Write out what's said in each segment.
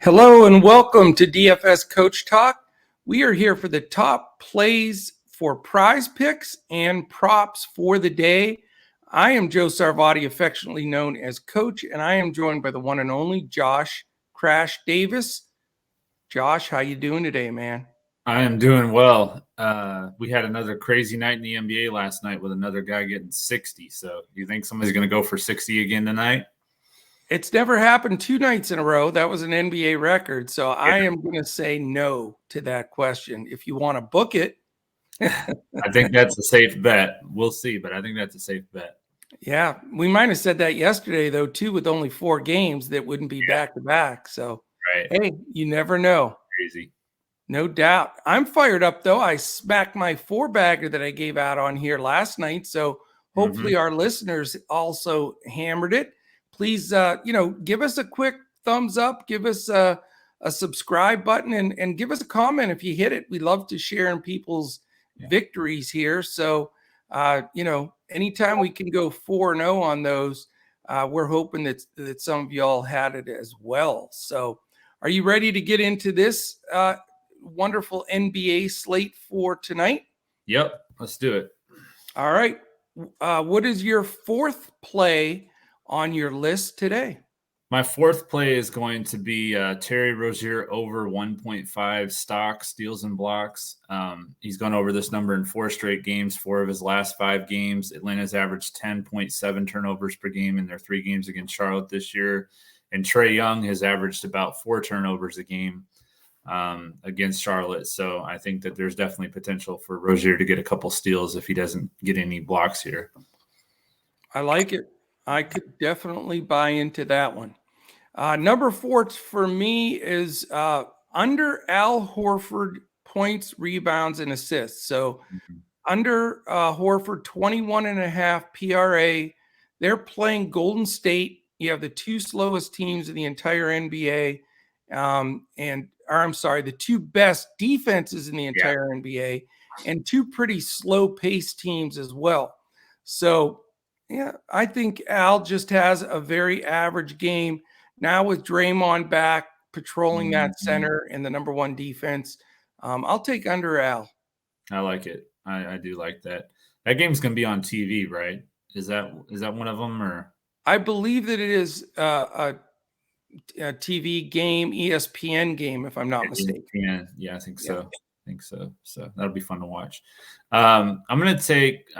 Hello and welcome to DFS Coach Talk. We are here for the top plays for prize picks and props for the day. I am Joe Sarvati, affectionately known as Coach, and I am joined by the one and only Josh Crash Davis. Josh, how you doing today, man? I am doing well. We had another crazy night in the NBA last night with another guy getting 60. So you think somebody's going to go for 60 again tonight? It's never happened 2 nights in a row. That was an NBA record. So I am going to say no to that question. If you want to book it. I think that's a safe bet. We'll see, but I think that's a safe bet. Yeah, we might have said that yesterday, though, too, with only 4 games that wouldn't be back-to-back. So, Hey, you never know. Crazy. No doubt. I'm fired up, though. I smacked my 4-bagger that I gave out on here last night. So hopefully our listeners also hammered it. Please, give us a quick thumbs up. Give us a subscribe button and give us a comment if you hit it. We love to share in people's victories here. So, anytime we can go 4-0 on those, we're hoping that some of y'all had it as well. So are you ready to get into this wonderful NBA slate for tonight? Yep, let's do it. All right. What is your fourth play on your list today? My fourth play is going to be Terry Rozier over 1.5 stock, steals and blocks. He's gone over this number in 4 straight games, 4 of his last 5 games. Atlanta's averaged 10.7 turnovers per game in their 3 games against Charlotte this year. And Trae Young has averaged about 4 turnovers a game against Charlotte. So I think that there's definitely potential for Rozier to get a couple steals if he doesn't get any blocks here. I like it. I could definitely buy into that one. Number 4 for me is under Al Horford points, rebounds, and assists. So under Horford, 21.5 PRA. They're playing Golden State. You have the 2 slowest teams in the entire NBA. The 2 best defenses in the entire NBA and 2 pretty slow-paced teams as well. So, I think Al just has a very average game. Now with Draymond back, patrolling that center and the number 1 defense, I'll take under Al. I like it. I do like that. That game's going to be on TV, right? Is that one of them? Or I believe that it is a TV game, ESPN game, if I'm not mistaken. Yeah, I think so. So that'll be fun to watch. I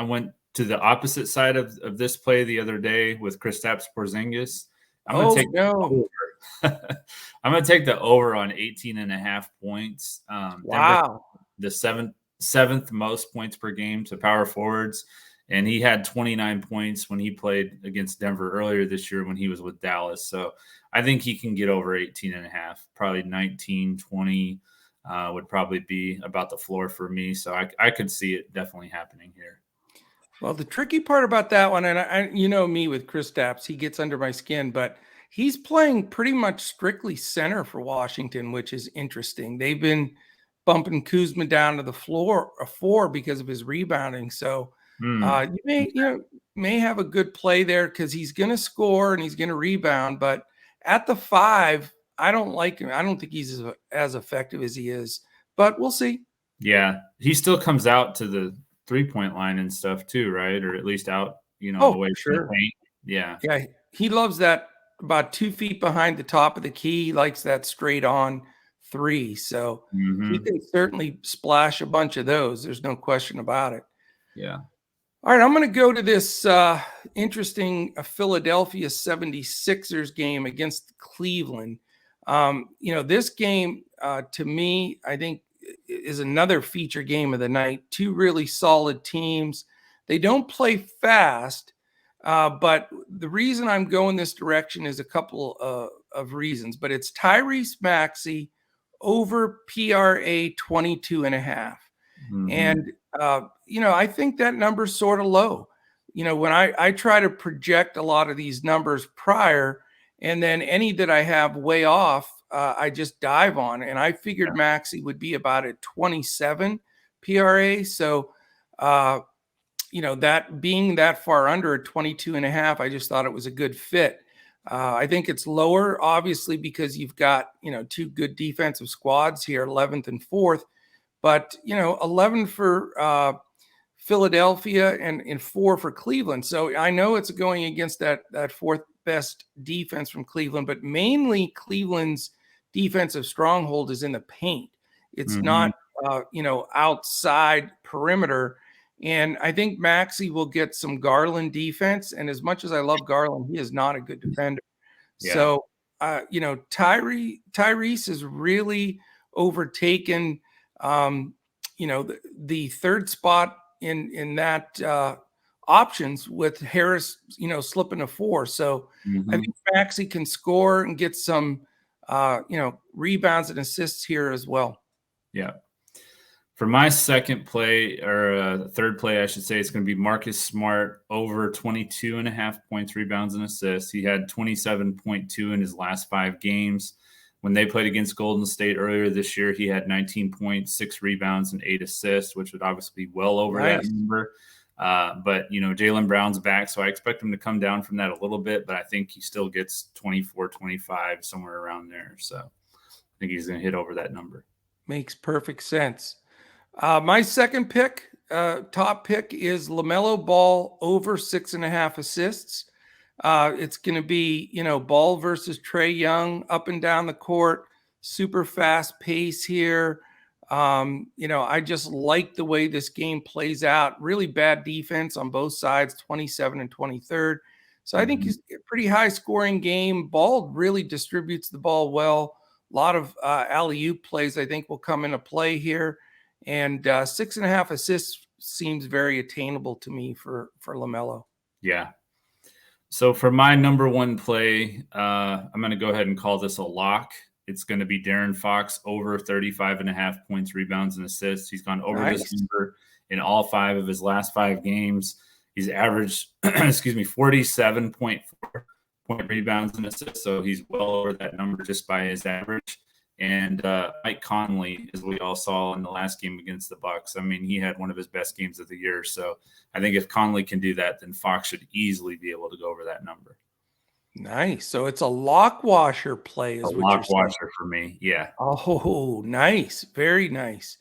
went to the opposite side of this play the other day with Kristaps Porzingis. I'm going to take the over on 18.5 points. Wow. The seventh most points per game to power forwards. And he had 29 points when he played against Denver earlier this year when he was with Dallas. So I think he can get over 18.5, probably 19, 20 would probably be about the floor for me. So I could see it definitely happening here. Well, the tricky part about that one, and me with Kristaps, he gets under my skin, but he's playing pretty much strictly center for Washington, which is interesting. They've been bumping Kuzma down to the floor, a 4 because of his rebounding. So you may have a good play there because he's going to score and he's going to rebound. But at the 5, I don't like him. I don't think he's as effective as he is. But we'll see. Yeah, he still comes out to the 3-point line and stuff too, right? Or at least out, away from the paint. Yeah. Yeah, he loves that about 2 feet behind the top of the key. He likes that straight on 3. So he can certainly splash a bunch of those. There's no question about it. Yeah. All right, I'm going to go to this interesting Philadelphia 76ers game against Cleveland. This game, to me, I think is another feature game of the night. 2 really solid teams. They don't play fast, but the reason I'm going this direction is a couple of reasons. But it's Tyrese Maxey over PRA 22.5. And, I think that number's sort of low. When I try to project a lot of these numbers prior, and then any that I have way off, I just dive on. And I figured Maxey would be about at 27 PRA. So, that being that far under at 22.5, I just thought it was a good fit. I think it's lower, obviously, because you've got, two good defensive squads here, 11th and 4th. But, 11 for Philadelphia and 4 for Cleveland. So I know it's going against that fourth best defense from Cleveland, but mainly Cleveland's defensive stronghold is in the paint. It's not, outside perimeter. And I think Maxey will get some Garland defense. And as much as I love Garland, he is not a good defender. Yeah. So, Tyrese has really overtaken, the third spot in that options with Harris, slipping to 4. So I think Maxey can score and get some, rebounds and assists here as well. Yeah. For my second play, or third play, I should say, it's going to be Marcus Smart over 22.5 points, rebounds, and assists. He had 27.2 in his last 5 games. When they played against Golden State earlier this year, he had 19 points, 6 rebounds, and 8 assists, which would obviously be well over that number. But, Jaylen Brown's back, so I expect him to come down from that a little bit, but I think he still gets 24, 25, somewhere around there. So I think he's going to hit over that number. Makes perfect sense. My second pick, top pick, is LaMelo Ball over 6.5 assists. It's going to be, Ball versus Trae Young, up and down the court, super fast pace here. I just like the way this game plays out. Really bad defense on both sides, 27 and 23rd. So I think it's a pretty high scoring game. Ball really distributes the ball well. A lot of alley-oop plays, I think, will come into play here. And 6.5 assists seems very attainable to me for LaMelo. Yeah. So for my number one play, I'm going to go ahead and call this a lock. It's going to be De'Aaron Fox over 35.5 points, rebounds, and assists. He's gone over this number in all 5 of his last 5 games. He's averaged, 47.4 point rebounds and assists. So he's well over that number just by his average. And Mike Conley, as we all saw in the last game against the Bucks, I mean, he had one of his best games of the year. So I think if Conley can do that, then Fox should easily be able to go over that number. Nice. So it's a lock washer play, is a what lock you're saying. washer for me. Yeah. Oh, nice. Very nice.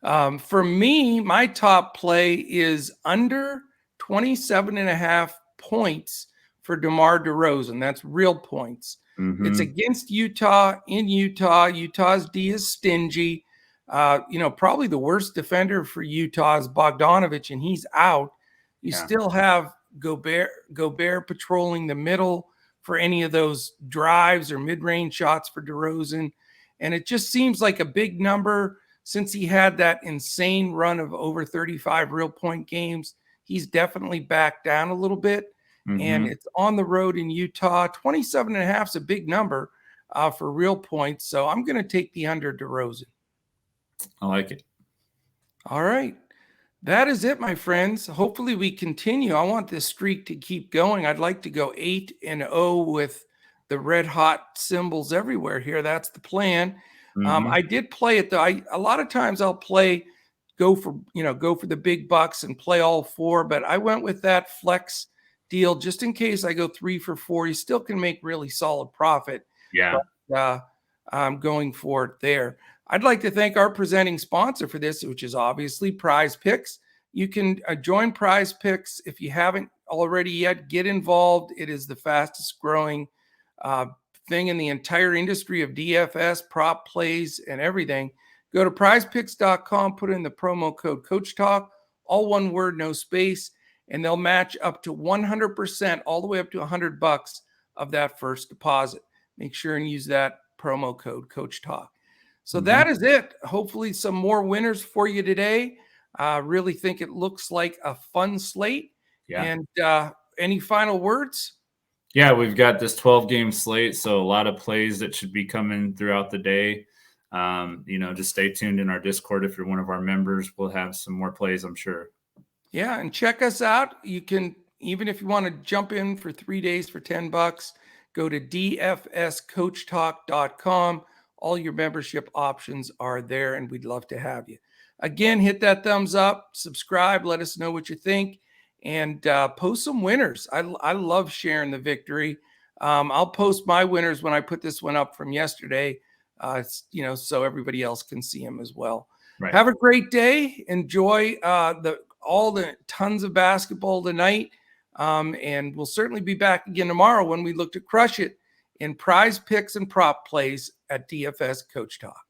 For me, my top play is under 27.5 points for DeMar DeRozan. That's real points. It's against Utah in Utah. Utah's D is stingy. Probably the worst defender for Utah is Bogdanovich, and he's out. You still have Gobert patrolling the middle for any of those drives or mid-range shots for DeRozan. And it just seems like a big number since he had that insane run of over 35 real point games. He's definitely backed down a little bit. And it's on the road in Utah. 27.5 is a big number for real points. So I'm going to take the under DeRozan. I like it. All right. That is it, my friends. Hopefully we continue. I want this streak to keep going. I'd like to go 8-0 with the red hot symbols everywhere here. That's the plan. I did play it though. A lot of times I'll go for the big bucks and play all 4, but I went with that flex deal just in case I go 3 for 4. You still can make really solid profit. Yeah. But, I'm going for it there. I'd like to thank our presenting sponsor for this, which is obviously Prizepicks. You can join Prizepicks if you haven't already yet. Get involved. It is the fastest growing thing in the entire industry of DFS, prop plays, and everything. Go to prizepicks.com, put in the promo code CoachTalk, all one word, no space, and they'll match up to 100%, all the way up to $100 of that first deposit. Make sure and use that promo code CoachTalk. So that is it. Hopefully some more winners for you today. Really think it looks like a fun slate. Yeah. And any final words? Yeah, we've got this 12-game slate, so a lot of plays that should be coming throughout the day. Just stay tuned in our Discord. If you're one of our members, we'll have some more plays, I'm sure. Yeah, and check us out. You can, even if you want to jump in for 3 days for $10, go to dfscoachtalk.com. All your membership options are there, and we'd love to have you. Again, hit that thumbs up, subscribe, let us know what you think, and post some winners. I love sharing the victory. I'll post my winners when I put this one up from yesterday, so everybody else can see them as well. Right. Have a great day. Enjoy all the tons of basketball tonight. And we'll certainly be back again tomorrow when we look to crush it in prize picks and prop plays at DFS Coach Talk.